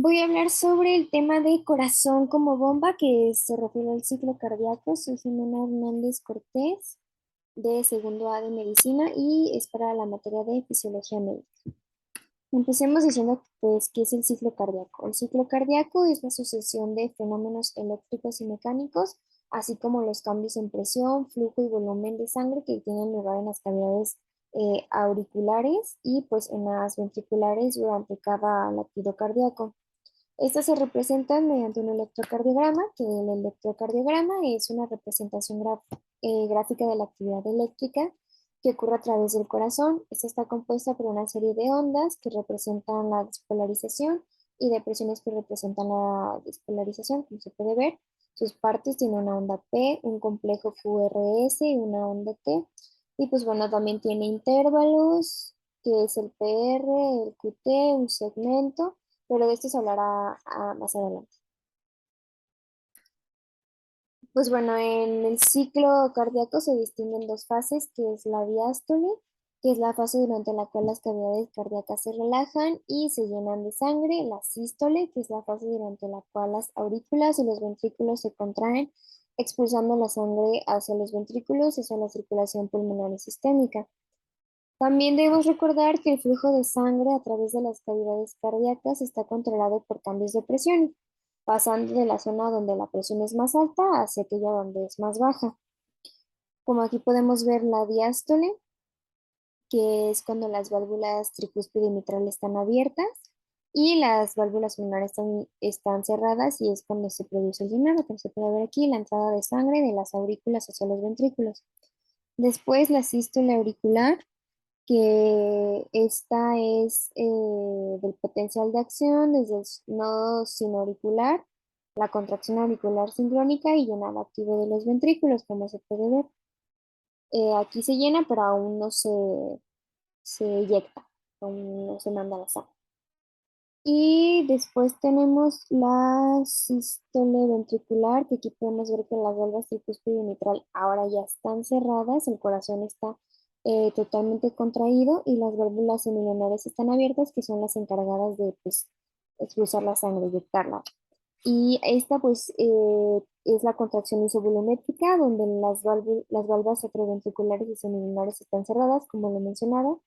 Voy a hablar sobre el tema de corazón como bomba, que se refiere al ciclo cardíaco. Soy Jimena Hernández Cortés, de segundo A de medicina y es para la materia de fisiología médica. Empecemos diciendo pues, qué es el ciclo cardíaco. El ciclo cardíaco es la sucesión de fenómenos eléctricos y mecánicos, así como los cambios en presión, flujo y volumen de sangre que tienen lugar en las cavidades auriculares y pues en las ventriculares durante cada latido cardíaco. Estas se representan mediante un electrocardiograma, que el electrocardiograma es una representación gráfica de la actividad eléctrica que ocurre a través del corazón. Esta está compuesta por una serie de ondas que representan la despolarización y de presiones que representan la despolarización, como se puede ver. Sus partes tienen una onda P, un complejo QRS y una onda T. Y pues bueno, también tiene intervalos, que es el PR, el QT, un segmento, pero de esto se hablará más adelante. Pues bueno, en el ciclo cardíaco se distinguen dos fases, que es la diástole, que es la fase durante la cual las cavidades cardíacas se relajan y se llenan de sangre, la sístole, que es la fase durante la cual las aurículas y los ventrículos se contraen, expulsando la sangre hacia los ventrículos y hacia la circulación pulmonar y sistémica. También debemos recordar que el flujo de sangre a través de las cavidades cardíacas está controlado por cambios de presión, pasando de la zona donde la presión es más alta hacia aquella donde es más baja. Como aquí podemos ver la diástole, que es cuando las válvulas tricúspide y mitral están abiertas y las válvulas pulmonares están cerradas y es cuando se produce el llenado, como se puede ver aquí, la entrada de sangre de las aurículas hacia los ventrículos. Después la sístole auricular, que esta es del potencial de acción desde el nodo sinauricular, la contracción auricular sincrónica y llenado activo de los ventrículos, como se puede ver. Aquí se llena, pero aún no se eyecta, aún no se manda la sangre. Y después tenemos la sístole ventricular, que aquí podemos ver que las válvulas tricúspide y mitral ahora ya están cerradas, el corazón está totalmente contraído y las válvulas semilunares están abiertas, que son las encargadas de pues, expulsar la sangre, inyectarla. Y esta pues es la contracción isovolumétrica, donde las válvulas atrioventriculares y semilunares están cerradas, como lo mencionaba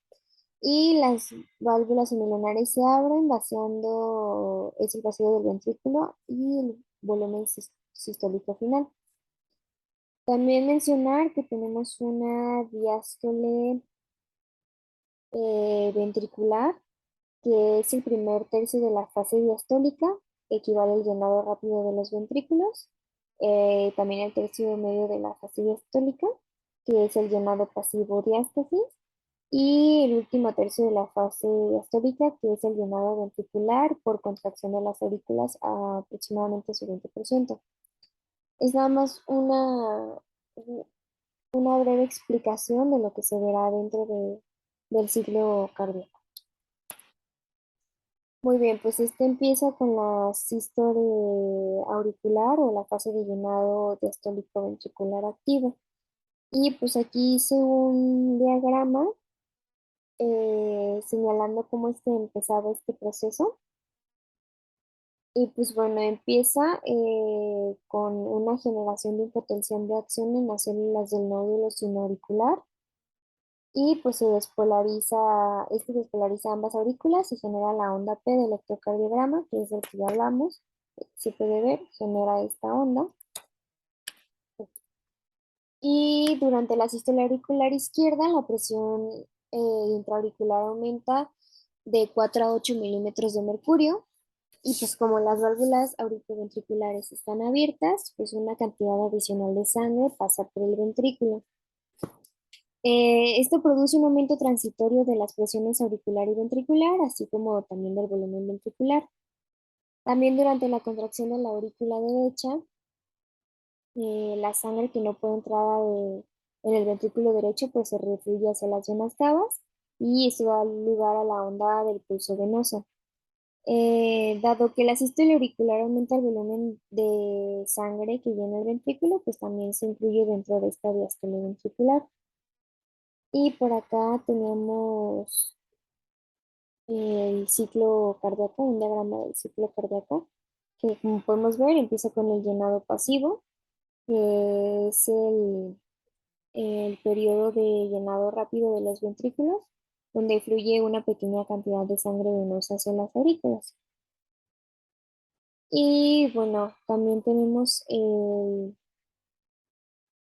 y las válvulas semilunares se abren vaciando, es el vacío del ventrículo y el volumen sistólico final. También mencionar que tenemos una diástole ventricular, que es el primer tercio de la fase diastólica, equivale al llenado rápido de los ventrículos. También el tercio medio de la fase diastólica, que es el llenado pasivo diástasis. Y el último tercio de la fase diastólica, que es el llenado ventricular por contracción de las aurículas a aproximadamente su 20%. Es nada más una breve explicación de lo que se verá dentro del ciclo cardíaco. Muy bien, pues este empieza con la sístole auricular o la fase de llenado diastólico ventricular activo. Y pues aquí hice un diagrama señalando cómo empezaba este proceso. Y pues bueno, empieza con una generación de un potencial de acción en las células del nódulo sinoauricular y pues despolariza ambas aurículas y genera la onda P del electrocardiograma, que es del que ya hablamos. Se puede ver, genera esta onda. Y durante la sístole auricular izquierda, la presión intraauricular aumenta de 4 a 8 milímetros de mercurio. Y pues como las válvulas auriculoventriculares están abiertas, pues una cantidad adicional de sangre pasa por el ventrículo. Esto produce un aumento transitorio de las presiones auricular y ventricular, así como también del volumen ventricular. También durante la contracción de la aurícula derecha, la sangre que no puede entrar en el ventrículo derecho, pues se refluye hacia las venas cavas y eso da lugar a la onda del pulso venoso. Dado que la sístole auricular aumenta el volumen de sangre que llena el ventrículo, pues también se incluye dentro de esta diástole ventricular. Y por acá tenemos el ciclo cardíaco, un diagrama del ciclo cardíaco, que como podemos ver empieza con el llenado pasivo, que es el periodo de llenado rápido de los ventrículos, donde fluye una pequeña cantidad de sangre venosa hacia las aurículas. Y bueno, también tenemos el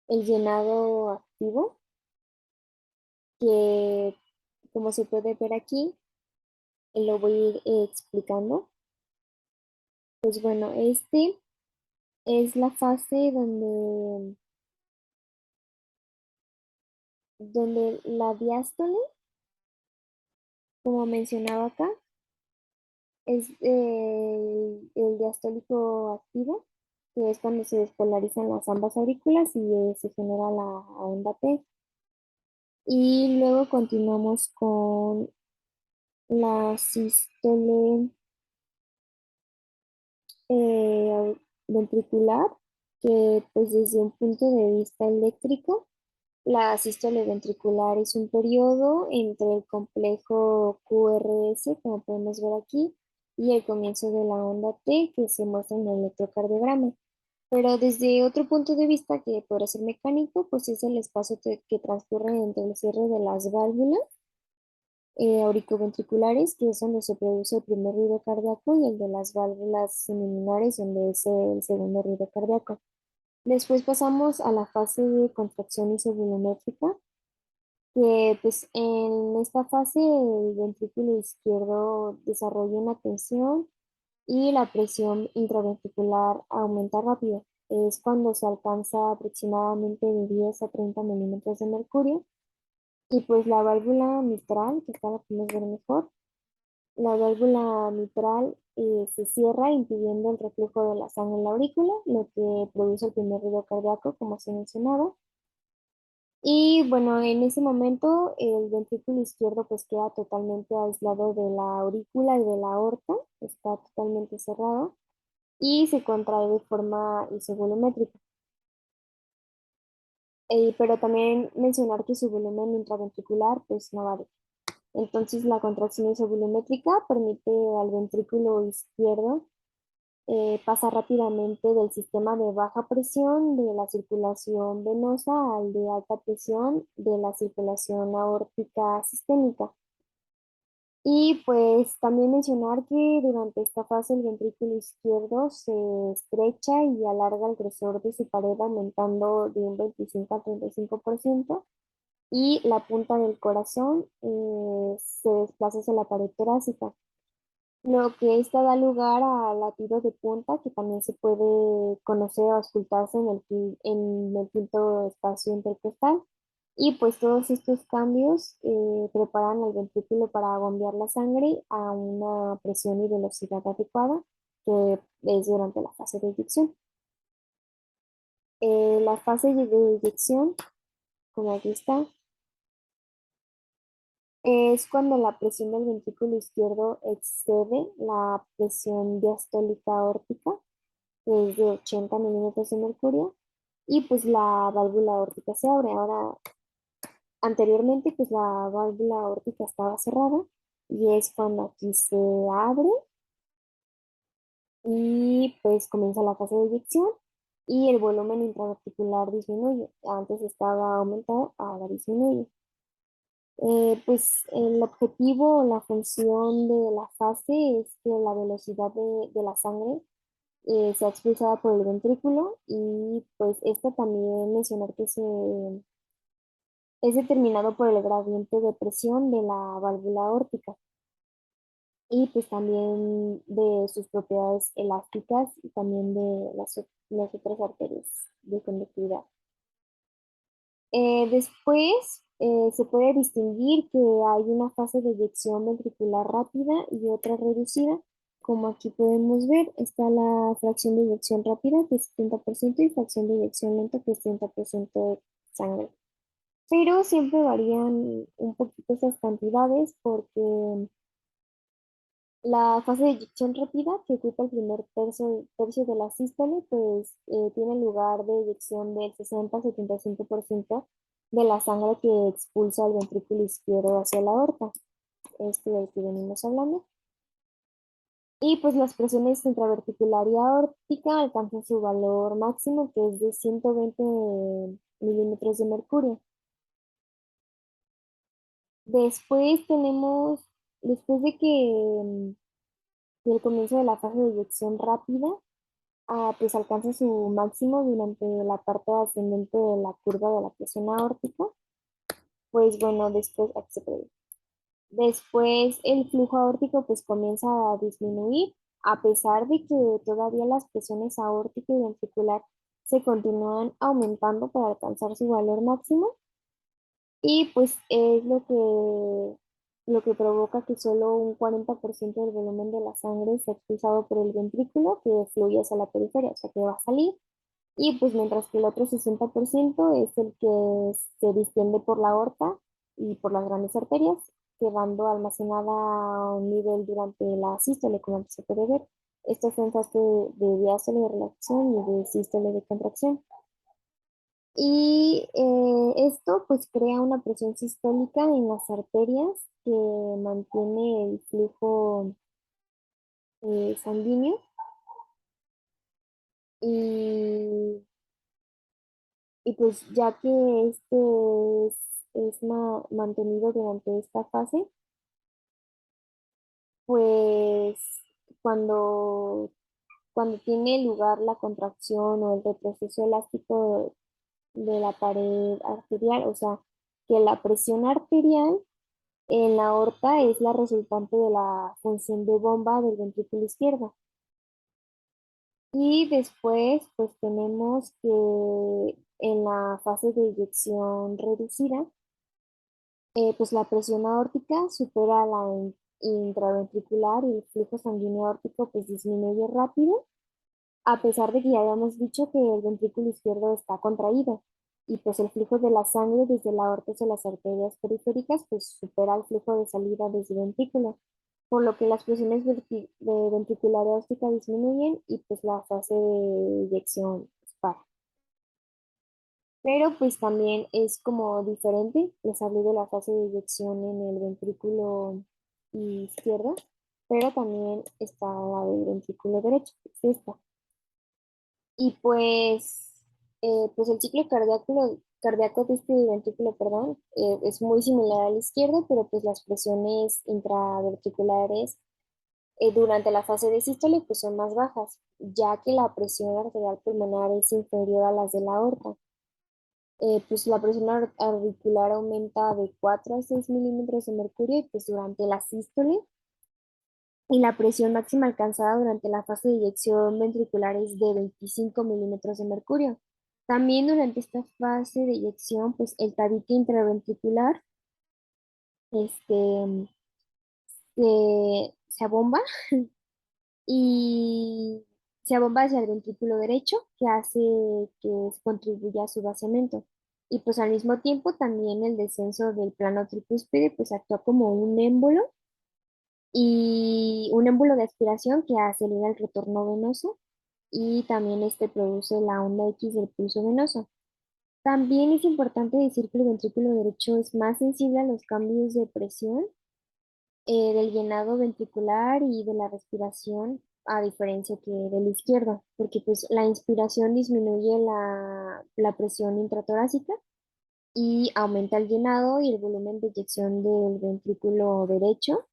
llenado activo, que como se puede ver aquí, lo voy a ir explicando. Pues bueno, este es la fase donde la diástole, como mencionaba acá, es el diastólico activo, que es cuando se despolarizan las ambas aurículas y se genera la onda T. Y luego continuamos con la sístole ventricular, que pues desde un punto de vista eléctrico, la sístole ventricular es un periodo entre el complejo QRS, como podemos ver aquí, y el comienzo de la onda T que se muestra en el electrocardiograma. Pero desde otro punto de vista que podrá ser mecánico, pues es el espacio que transcurre entre el cierre de las válvulas auriculoventriculares, que es donde se produce el primer ruido cardíaco, y el de las válvulas seminulares, donde es el segundo ruido cardíaco. Después pasamos a la fase de contracción isovolumétrica, que pues en esta fase el ventrículo izquierdo desarrolla una tensión y la presión intraventricular aumenta rápido. Es cuando se alcanza aproximadamente de 10 a 30 milímetros de mercurio. Y pues la válvula mitral, que acá la podemos ver mejor, la válvula mitral se cierra impidiendo el reflujo de la sangre en la aurícula, lo que produce el primer ruido cardíaco, como se mencionaba. Y bueno, en ese momento el ventrículo izquierdo pues queda totalmente aislado de la aurícula y de la aorta, está totalmente cerrado y se contrae de forma isovolumétrica. Pero también mencionar que su volumen intraventricular pues no varía. Entonces la contracción isovolumétrica permite al ventrículo izquierdo pasar rápidamente del sistema de baja presión de la circulación venosa al de alta presión de la circulación aórtica sistémica. Y pues también mencionar que durante esta fase el ventrículo izquierdo se estrecha y alarga el grosor de su pared, aumentando de un 25 al 35%, y la punta del corazón se desplaza hacia la pared torácica, lo que esta da lugar a latido de punta, que también se puede conocer o auscultarse en el quinto espacio intercostal. Y pues todos estos cambios preparan al ventrículo para bombear la sangre a una presión y velocidad adecuada, que es durante la fase de eyección. La fase de eyección, como aquí está, es cuando la presión del ventrículo izquierdo excede la presión diastólica aórtica, que es de 80 milímetros de mercurio, y pues la válvula aórtica se abre. Ahora, anteriormente, pues la válvula aórtica estaba cerrada, y es cuando aquí se abre y pues comienza la fase de eyección y el volumen intraventricular disminuye. Antes estaba aumentado, ahora disminuye. Pues el objetivo o la función de la fase es que la velocidad de la sangre sea expulsada por el ventrículo, y pues esto también mencionar que es determinado por el gradiente de presión de la válvula aórtica y pues también de sus propiedades elásticas y también de las otras arterias de conductividad. Después se puede distinguir que hay una fase de eyección ventricular rápida y otra reducida. Como aquí podemos ver, está la fracción de eyección rápida, que es 70%, y fracción de eyección lenta, que es 30% de sangre. Pero siempre varían un poquito esas cantidades, porque la fase de eyección rápida, que ocupa el primer tercio de la sístole, pues tiene lugar de eyección del 60 a 75% de la sangre que expulsa el ventrículo izquierdo hacia la aorta. este del que venimos hablando. Y pues las presiones intraventricular y aórtica alcanzan su valor máximo, que es de 120 milímetros de mercurio. Después tenemos, después de que el comienzo de la fase de eyección rápida, pues alcanza su máximo durante la parte ascendente de la curva de la presión aórtica, pues bueno, aquí se puede ver. Después el flujo aórtico pues comienza a disminuir, a pesar de que todavía las presiones aórtica y ventricular se continúan aumentando para alcanzar su valor máximo. Y pues es lo que provoca que solo un 40% del volumen de la sangre sea expulsado por el ventrículo, que fluye hacia la periferia, o sea que va a salir. Y pues mientras que el otro 60% es el que se distiende por la aorta y por las grandes arterias, quedando almacenada a un nivel durante la sístole, como antes se puede ver. Esto es en fase de diástole de relajación y de sístole de contracción. Y esto pues crea una presión sistólica en las arterias que mantiene el flujo sanguíneo y, y pues ya que es mantenido durante esta fase, pues cuando, cuando tiene lugar la contracción o el retroceso elástico de la pared arterial, o sea, que la presión arterial en la aorta es la resultante de la función de bomba del ventrículo izquierdo. Y después, pues tenemos que en la fase de eyección reducida, pues la presión aórtica supera la intraventricular y el flujo sanguíneo aórtico pues disminuye rápido, a pesar de que ya habíamos dicho que el ventrículo izquierdo está contraído y pues el flujo de la sangre desde la aorta hacia las arterias periféricas pues supera el flujo de salida desde el ventrículo, por lo que las presiones de ventricular aórtica disminuyen y pues la fase de eyección pues, para. Pero pues también es como diferente, les hablé de la fase de eyección en el ventrículo izquierdo, pero también está la del ventrículo derecho, que es esta. Y pues el ciclo cardíaco de este ventrículo, perdón, es muy similar al izquierdo, pero pues las presiones intraventriculares durante la fase de sístole pues son más bajas, ya que la presión arterial pulmonar es inferior a las de la aorta. Pues la presión auricular aumenta de 4 a 6 milímetros de mercurio y pues durante la sístole y la presión máxima alcanzada durante la fase de eyección ventricular es de 25 milímetros de mercurio. También durante esta fase de eyección, pues el tabique intraventricular este, se abomba y se abomba hacia el ventrículo derecho, que hace que contribuya a su vaciamiento. Y pues al mismo tiempo también el descenso del plano tricúspide pues actúa como un émbolo y un émbolo de aspiración que acelera el retorno venoso y también este produce la onda X del pulso venoso. También es importante decir que el ventrículo derecho es más sensible a los cambios de presión del llenado ventricular y de la respiración, a diferencia que del izquierdo, porque pues la inspiración disminuye la presión intratorácica y aumenta el llenado y el volumen de eyección del ventrículo derecho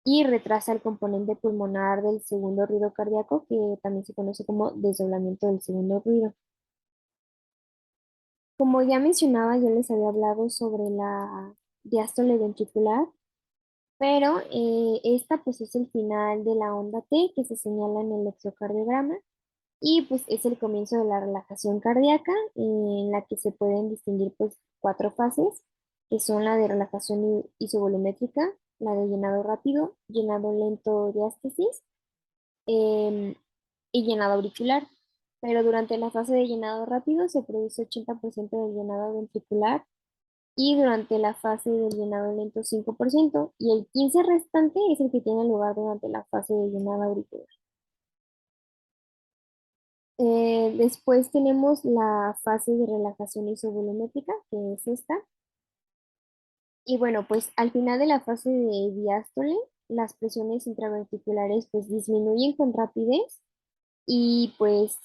y retrasa el componente pulmonar del segundo ruido cardíaco, que también se conoce como desdoblamiento del segundo ruido. Como ya mencionaba, yo les había hablado sobre la diástole ventricular, pero esta pues es el final de la onda T que se señala en el electrocardiograma y pues es el comienzo de la relajación cardíaca en la que se pueden distinguir pues cuatro fases, que son la de relajación isovolumétrica, la de llenado rápido, llenado lento diástasis em, y llenado auricular. Pero durante la fase de llenado rápido se produce 80% del llenado ventricular y durante la fase del llenado lento 5% y el 15% restante es el que tiene lugar durante la fase de llenado auricular. Después tenemos la fase de relajación isovolumétrica, que es esta, Y bueno, pues al final de la fase de diástole, las presiones intraventriculares pues disminuyen con rapidez y pues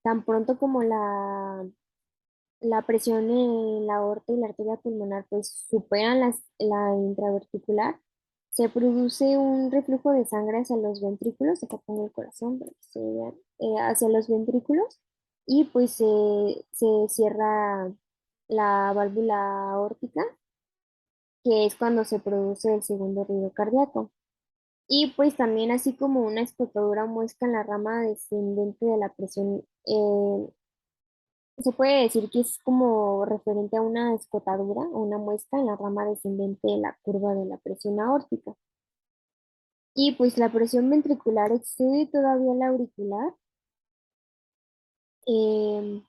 tan pronto como la presión en la aorta y la arteria pulmonar pues superan la intraventricular, se produce un reflujo de sangre hacia los ventrículos, acá pongo el corazón para que se vean, hacia los ventrículos y pues se cierra la válvula aórtica, que es cuando se produce el segundo ruido cardíaco. Y pues también así como una escotadura muesca en la rama descendente de la presión, se puede decir que es como referente a una escotadura o una muesca en la rama descendente de la curva de la presión aórtica. Y pues la presión ventricular excede todavía la auricular, em,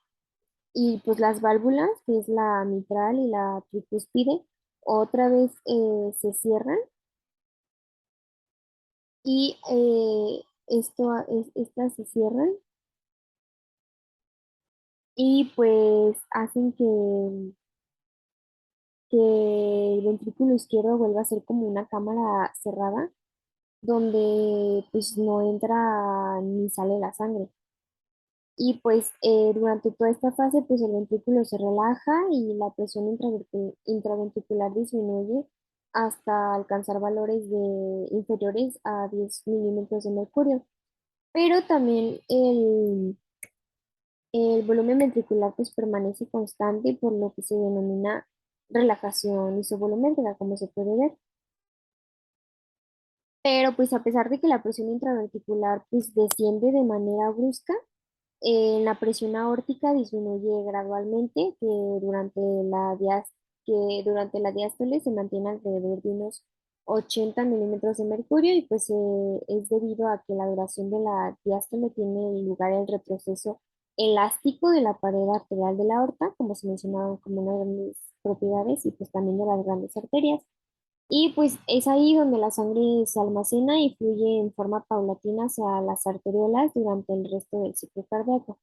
y pues las válvulas, que es la mitral y la tricúspide, otra vez se cierran y estas se cierran y pues hacen que el ventrículo izquierdo vuelva a ser como una cámara cerrada donde pues no entra ni sale la sangre. Y pues durante toda esta fase pues el ventrículo se relaja y la presión intraventricular disminuye hasta alcanzar valores inferiores a 10 milímetros de mercurio. Pero también el volumen ventricular pues permanece constante por lo que se denomina relajación isovolumétrica, como se puede ver. Pero pues a pesar de que la presión intraventricular pues desciende de manera brusca, la presión aórtica disminuye gradualmente, que durante la diástole se mantiene alrededor de unos 80 milímetros de mercurio y pues es debido a que la duración de la diástole tiene lugar el retroceso elástico de la pared arterial de la aorta, como se mencionaba como una de las grandes propiedades y pues también de las grandes arterias. Y pues es ahí donde la sangre se almacena y fluye en forma paulatina hacia las arteriolas durante el resto del ciclo cardíaco.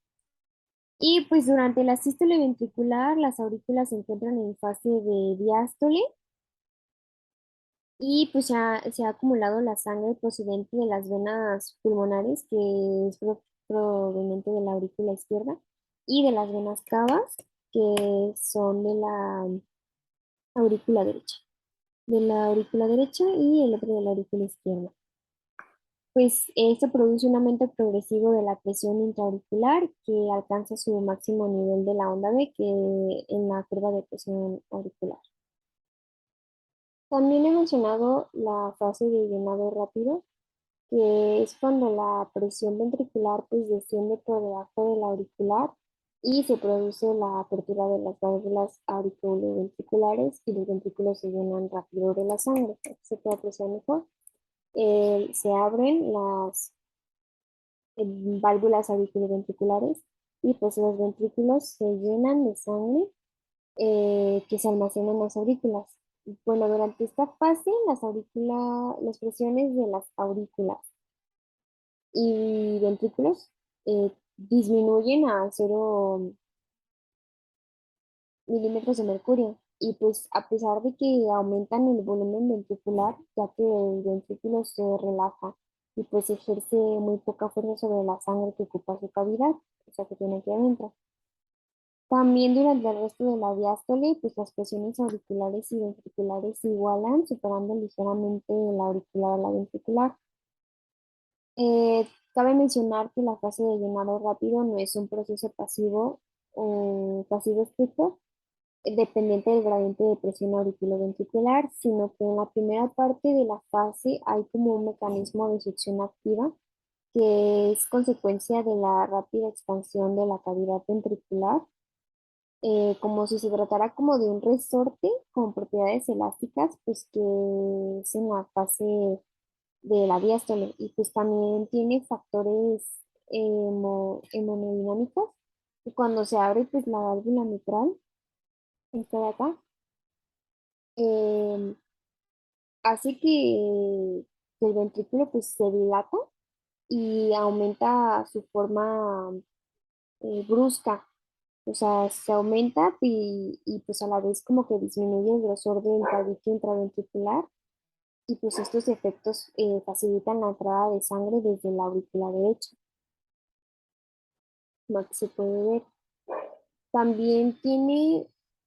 Y pues durante la sístole ventricular, las aurículas se encuentran en fase de diástole y pues se ha acumulado la sangre procedente de las venas pulmonares, que es proveniente de la aurícula izquierda, y de las venas cavas, que son aurícula derecha, de la aurícula derecha y el otro de la aurícula izquierda. Pues esto produce un aumento progresivo de la presión intraauricular que alcanza su máximo nivel de la onda B, que en la curva de presión auricular. También he mencionado la fase de llenado rápido, que es cuando la presión ventricular pues desciende por debajo de la auricular y se produce la apertura de las válvulas auriculoventriculares y los ventrículos se llenan rápido de la sangre. Aquí se puede apreciar mejor. Se abren las válvulas auriculoventriculares y pues los ventrículos se llenan de sangre que se almacena en las aurículas. Bueno, durante esta fase las presiones de las aurículas y ventrículos disminuyen a 0 milímetros de mercurio. Y pues a pesar de que aumentan el volumen ventricular, ya que el ventrículo se relaja y pues ejerce muy poca fuerza sobre la sangre que ocupa su cavidad, o sea que tiene aquí adentro. También durante el resto de la diástole, pues las presiones auriculares y ventriculares se igualan, superando ligeramente la auricular a la ventricular. Cabe mencionar que la fase de llenado rápido no es un proceso pasivo o pasivo estricto, dependiente del gradiente de presión auriculoventricular, sino que en la primera parte de la fase hay como un mecanismo de succión activa que es consecuencia de la rápida expansión de la cavidad ventricular, como si se tratara como de un resorte con propiedades elásticas, pues que es en la fase de la diástole y pues también tiene factores hemodinámicos y cuando se abre pues la válvula mitral, esta de acá, eh, hace que el ventrículo pues se dilata y aumenta su forma brusca. O sea, se aumenta y pues a la vez como que disminuye el grosor del tabique intraventricular y pues estos efectos facilitan la entrada de sangre desde la aurícula derecha, como que se puede ver. También tiene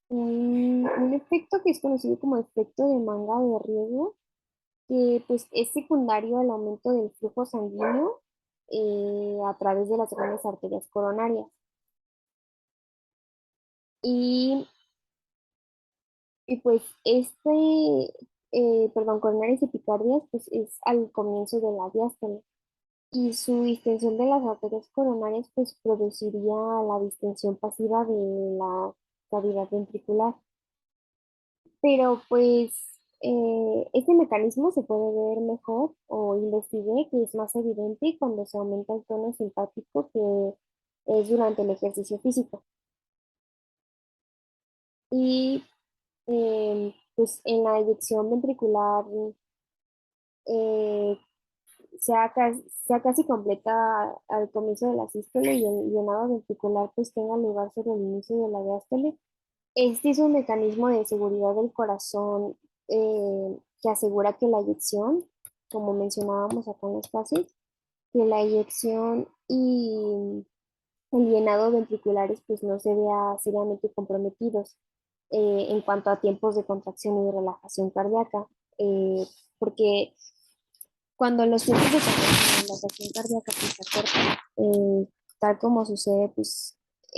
un efecto que es conocido como efecto de manga de riesgo, que pues es secundario al aumento del flujo sanguíneo a través de las grandes arterias coronarias. Y, y pues perdón, coronarias epicardias, pues es al comienzo de la diástole. Y su distensión de las arterias coronarias, pues produciría la distensión pasiva de la cavidad ventricular. Pero pues este mecanismo se puede ver mejor o investigué que es más evidente cuando se aumenta el tono simpático que es durante el ejercicio físico. Y pues en la eyección ventricular eh, sea casi completa al comienzo de la sístole y el llenado ventricular pues tenga lugar sobre el inicio de la diástole. Este es un mecanismo de seguridad del corazón que asegura que la eyección, como mencionábamos acá en los pases, que la eyección y el llenado ventriculares pues no se vea seriamente comprometidos en cuanto a tiempos de contracción y de relajación cardíaca, porque cuando los tiempos de contracción y relajación cardíaca pues, se acortan, tal como sucede pues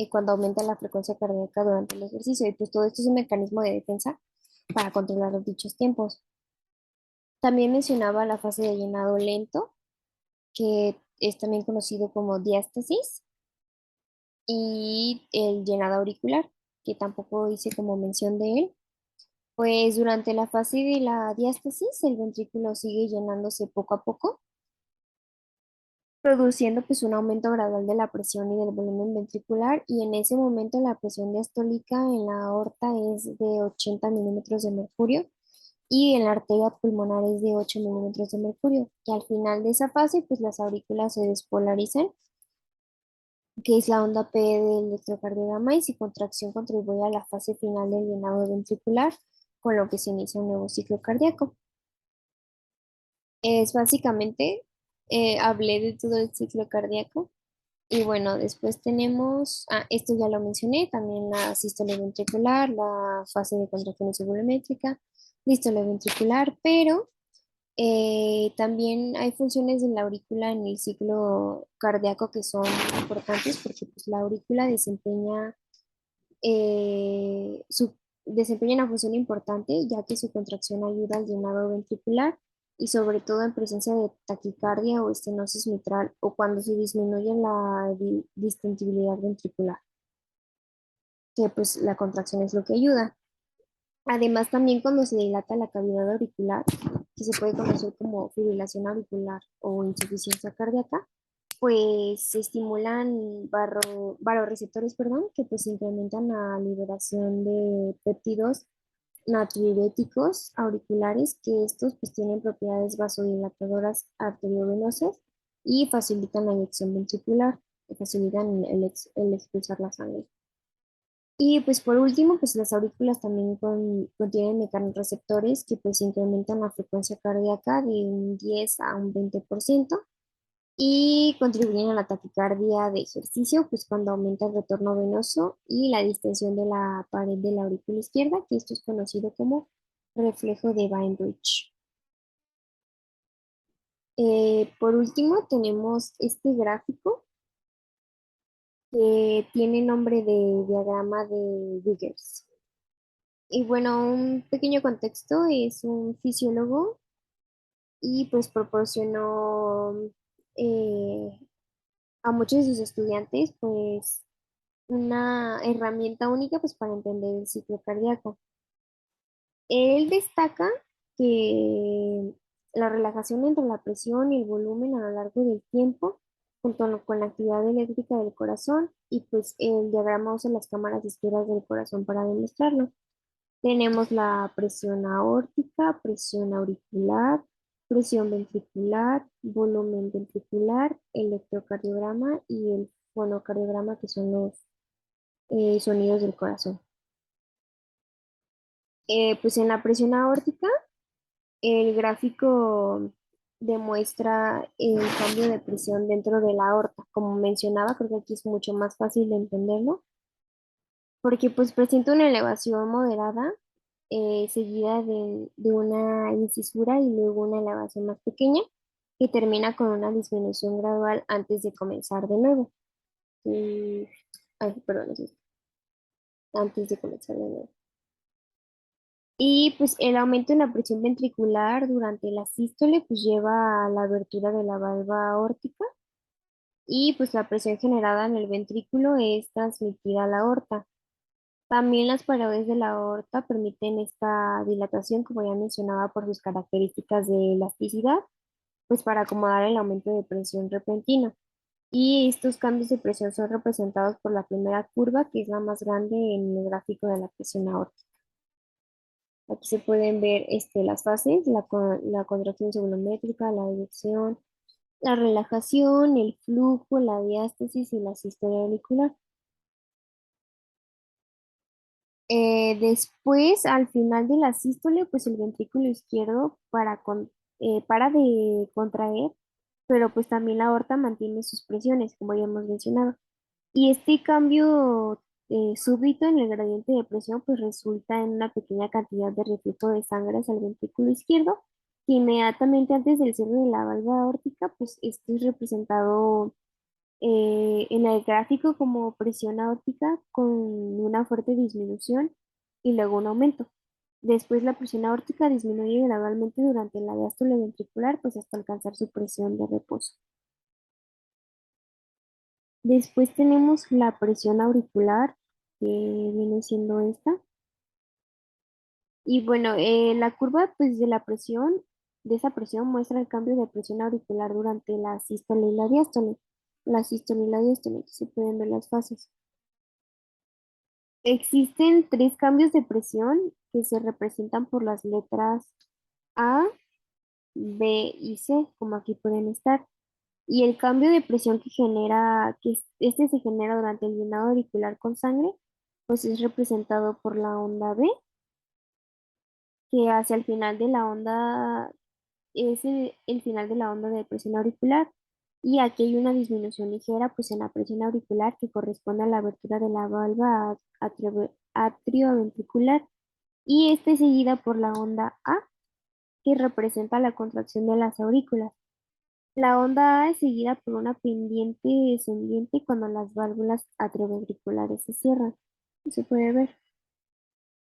cuando aumenta la frecuencia cardíaca durante el ejercicio, y pues todo esto es un mecanismo de defensa para controlar los dichos tiempos. También mencionaba la fase de llenado lento, que es también conocido como diástasis, y el llenado auricular, que tampoco hice como mención de él. Pues durante la fase de la diástasis, el ventrículo sigue llenándose poco a poco, produciendo pues un aumento gradual de la presión y del volumen ventricular, y en ese momento la presión diastólica en la aorta es de 80 milímetros de mercurio y en la arteria pulmonar es de 8 milímetros de mercurio. Y al final de esa fase, pues las aurículas se despolarizan, que es la onda P del electrocardiograma, y su contracción contribuye a la fase final del llenado ventricular, con lo que se inicia un nuevo ciclo cardíaco. Es básicamente, hablé de todo el ciclo cardíaco. Y bueno, después tenemos, esto ya lo mencioné, también la sístole ventricular, la fase de contracción volumétrica, dístole ventricular, pero también hay funciones de la aurícula en el ciclo cardíaco que son importantes porque pues, la aurícula desempeña una función importante ya que su contracción ayuda al llenado ventricular y sobre todo en presencia de taquicardia o estenosis mitral o cuando se disminuye la distensibilidad ventricular, que pues la contracción es lo que ayuda. Además, también cuando se dilata la cavidad auricular, que se puede conocer como fibrilación auricular o insuficiencia cardíaca, pues se estimulan varoreceptores, perdón, que pues incrementan la liberación de péptidos natriuréticos auriculares, que estos pues tienen propiedades vasodilatadoras arteriovenosas y facilitan la eyección ventricular, que facilitan el expulsar la sangre. Y pues por último, pues las aurículas también contienen mecanorreceptores que pues incrementan la frecuencia cardíaca de un 10 a un 20% y contribuyen a la taquicardia de ejercicio, pues cuando aumenta el retorno venoso y la distensión de la pared de la aurícula izquierda, que esto es conocido como reflejo de Bainbridge. Por último, tenemos este gráfico que tiene nombre de diagrama de Vickers. Y bueno, un pequeño contexto, es un fisiólogo y pues proporcionó eh, a muchos de sus estudiantes pues una herramienta única pues para entender el ciclo cardíaco. Él destaca que la relajación entre la presión y el volumen a lo largo del tiempo, junto con la actividad eléctrica del corazón, y pues el diagrama usa las cámaras izquierdas del corazón para demostrarlo. Tenemos la presión aórtica, presión auricular, presión ventricular, volumen ventricular, electrocardiograma y el fonocardiograma, que son sonidos del corazón. Pues en la presión aórtica, el gráfico demuestra el cambio de presión dentro de la aorta. Como mencionaba, creo que aquí es mucho más fácil de entenderlo, porque pues presenta una elevación moderada, seguida de una incisura y luego una elevación más pequeña, que termina con una disminución gradual antes de comenzar de nuevo. Y- ay, perdón, antes de comenzar de nuevo. Y pues el aumento en la presión ventricular durante la sístole pues lleva a la abertura de la valva aórtica y pues la presión generada en el ventrículo es transmitida a la aorta. También las paredes de la aorta permiten esta dilatación, como ya mencionaba, por sus características de elasticidad, pues para acomodar el aumento de presión repentino. Y estos cambios de presión son representados por la primera curva, que es la más grande en el gráfico de la presión aórtica. Aquí se pueden ver las fases, la contracción volumétrica, la eyección, la relajación, el flujo, la diástasis y la sístole auricular. Después, al final de la sístole, pues el ventrículo izquierdo para de contraer, pero pues también la aorta mantiene sus presiones, como ya hemos mencionado. Y este cambio súbito en el gradiente de presión pues resulta en una pequeña cantidad de reflujo de sangre hacia el ventrículo izquierdo, que inmediatamente antes del cierre de la válvula aórtica, pues esto es representado en el gráfico como presión aórtica con una fuerte disminución y luego un aumento. Después la presión aórtica disminuye gradualmente durante la diástole ventricular, pues hasta alcanzar su presión de reposo. Después tenemos la presión auricular, que viene siendo esta. Y bueno, la curva pues de esa presión muestra el cambio de presión auricular durante la sístole y la diástole. La sístole y la diástole, aquí se pueden ver las fases. Existen tres cambios de presión que se representan por las letras A, B y C, como aquí pueden estar. Y el cambio de presión este se genera durante el llenado auricular con sangre, pues es representado por la onda B, que hacia el final de la onda es el final de la onda de presión auricular. Y aquí hay una disminución ligera, pues en la presión auricular que corresponde a la abertura de la valva atrioventricular. Y esta es seguida por la onda A, que representa la contracción de las aurículas. La onda A es seguida por una pendiente descendiente cuando las válvulas atrioventriculares se cierran. Se puede ver.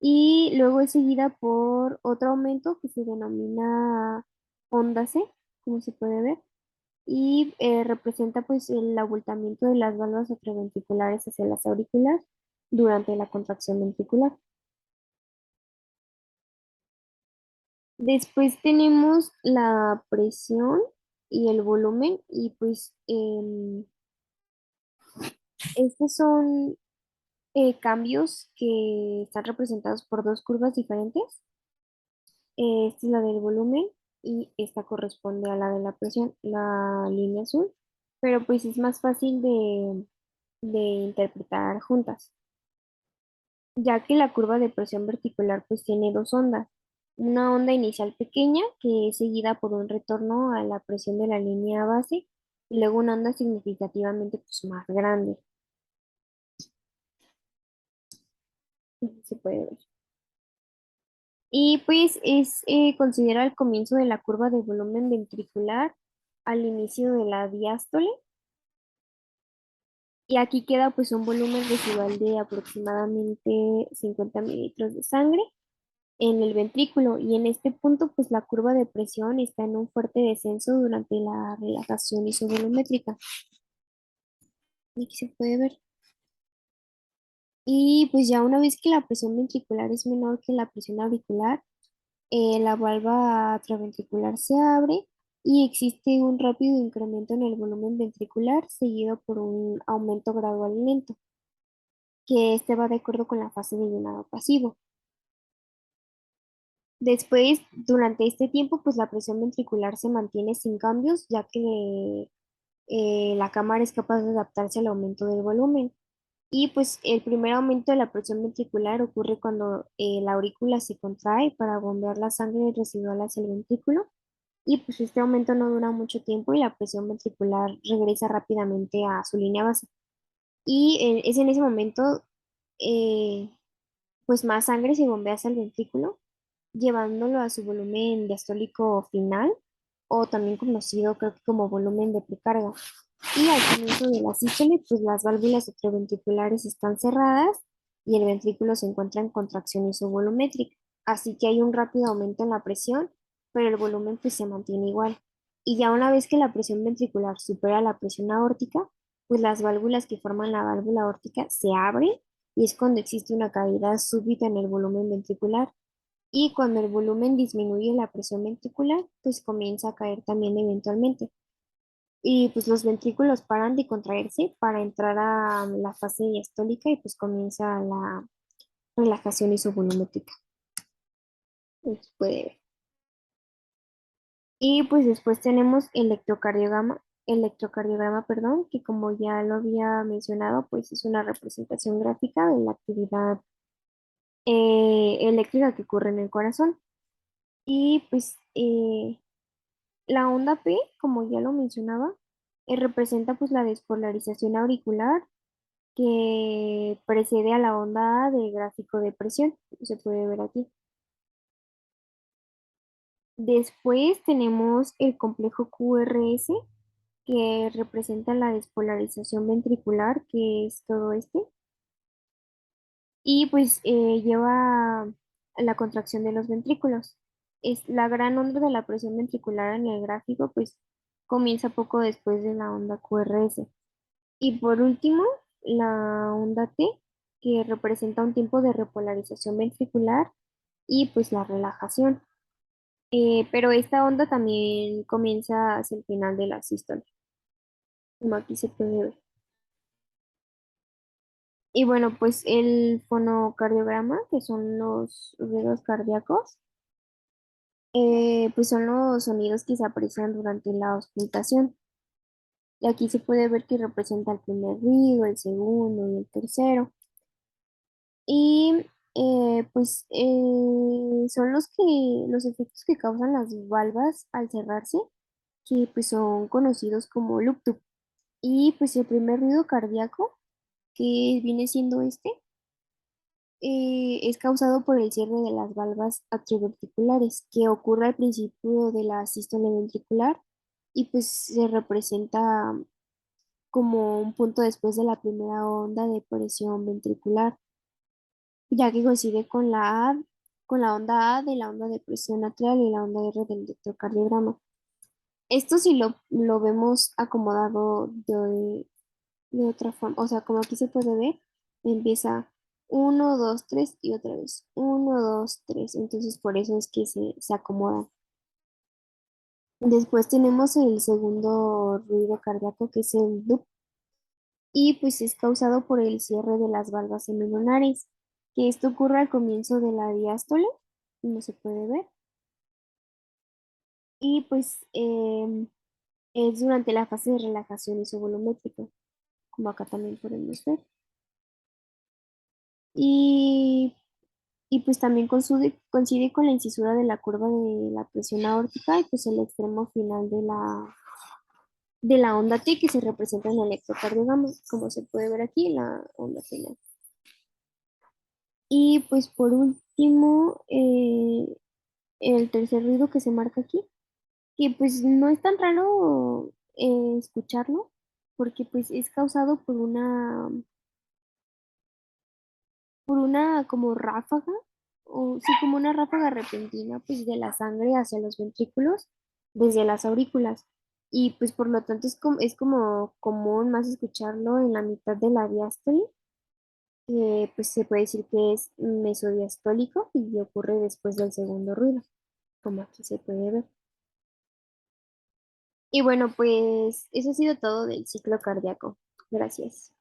Y luego es seguida por otro aumento que se denomina onda C, como se puede ver, y representa pues el abultamiento de las válvulas atrioventriculares hacia las auriculares durante la contracción ventricular. Después tenemos la presión y el volumen y pues estos son cambios que están representados por dos curvas diferentes. Esta es la del volumen y esta corresponde a la de la presión, la línea azul, pero pues es más fácil de interpretar juntas, ya que la curva de presión verticular pues tiene dos ondas. Una onda inicial pequeña que es seguida por un retorno a la presión de la línea base y luego una onda significativamente pues, más grande. Se puede ver. Y pues considera el comienzo de la curva de volumen ventricular al inicio de la diástole y aquí queda pues un volumen residual de aproximadamente 50 mililitros de sangre en el ventrículo y en este punto pues la curva de presión está en un fuerte descenso durante la relajación isovolumétrica. Aquí se puede ver. Y pues ya una vez que la presión ventricular es menor que la presión auricular, la valva atrioventricular se abre y existe un rápido incremento en el volumen ventricular seguido por un aumento gradual y lento, que este va de acuerdo con la fase de llenado pasivo. Después, durante este tiempo, pues la presión ventricular se mantiene sin cambios, ya que la cámara es capaz de adaptarse al aumento del volumen. Y pues el primer aumento de la presión ventricular ocurre cuando la aurícula se contrae para bombear la sangre residual hacia el ventrículo. Y pues este aumento no dura mucho tiempo y la presión ventricular regresa rápidamente a su línea base. Y es en ese momento, eh, pues más sangre se bombea hacia el ventrículo, llevándolo a su volumen diastólico final, o también conocido creo que como volumen de precarga. Y al comienzo de la sístole, pues las válvulas atrioventriculares están cerradas y el ventrículo se encuentra en contracción isovolumétrica. Así que hay un rápido aumento en la presión, pero el volumen pues se mantiene igual. Y ya una vez que la presión ventricular supera la presión aórtica, pues las válvulas que forman la válvula aórtica se abren y es cuando existe una caída súbita en el volumen ventricular. Y cuando el volumen disminuye la presión ventricular, pues comienza a caer también eventualmente. Y pues los ventrículos paran de contraerse para entrar a la fase diastólica y pues comienza la relajación isovolumétrica. Pues, puede ver. Y pues después tenemos electrocardiograma, perdón, que como ya lo había mencionado, pues es una representación gráfica de la actividad eléctrica que ocurre en el corazón. Y pues la onda P, como ya lo mencionaba, representa pues la despolarización auricular que precede a la onda A del gráfico de presión. Se puede ver aquí. Después tenemos el complejo QRS, que representa la despolarización ventricular, que es todo este, y pues lleva a la contracción de los ventrículos. Es la gran onda de la presión ventricular en el gráfico, pues comienza poco después de la onda QRS. Y por último, la onda T, que representa un tiempo de repolarización ventricular y pues la relajación. Pero esta onda también comienza hacia el final de la sístole, como aquí se puede ver. Y bueno, pues el fonocardiograma, que son los ruidos cardíacos, pues son los sonidos que se aprecian durante la auscultación. Y aquí se puede ver que representa el primer ruido, el segundo y el tercero. Y pues son los efectos que causan las valvas al cerrarse, que pues son conocidos como loop tube. Y pues el primer ruido cardíaco, que viene siendo este, es causado por el cierre de las valvas atrioventriculares, que ocurre al principio de la sístole ventricular y pues se representa como un punto después de la primera onda de presión ventricular, ya que coincide con la onda A de la onda de presión atrial y la onda R del electrocardiograma. Esto si lo vemos acomodado de otra forma, o sea, como aquí se puede ver, empieza uno 2 3 y otra vez uno 2 tres, entonces por eso es que se acomodan. Después tenemos el segundo ruido cardíaco que es el DUP y pues es causado por el cierre de las valvas semilunares, que esto ocurre al comienzo de la diástole, como se puede ver, y pues es durante la fase de relajación isovolumétrica, como acá también podemos ver. Y pues también coincide con la incisura de la curva de la presión aórtica y pues el extremo final de la onda T que se representa en el electrocardiograma, como se puede ver aquí, la onda final. Y pues por último, el tercer ruido que se marca aquí, que pues no es tan raro escucharlo, porque pues es causado por una como ráfaga, o sí, como una ráfaga repentina, pues de la sangre hacia los ventrículos desde las aurículas. Y pues por lo tanto es como común más escucharlo en la mitad de la diástole, que pues se puede decir que es mesodiastólico y ocurre después del segundo ruido, como aquí se puede ver. Y bueno, pues eso ha sido todo del ciclo cardíaco. Gracias.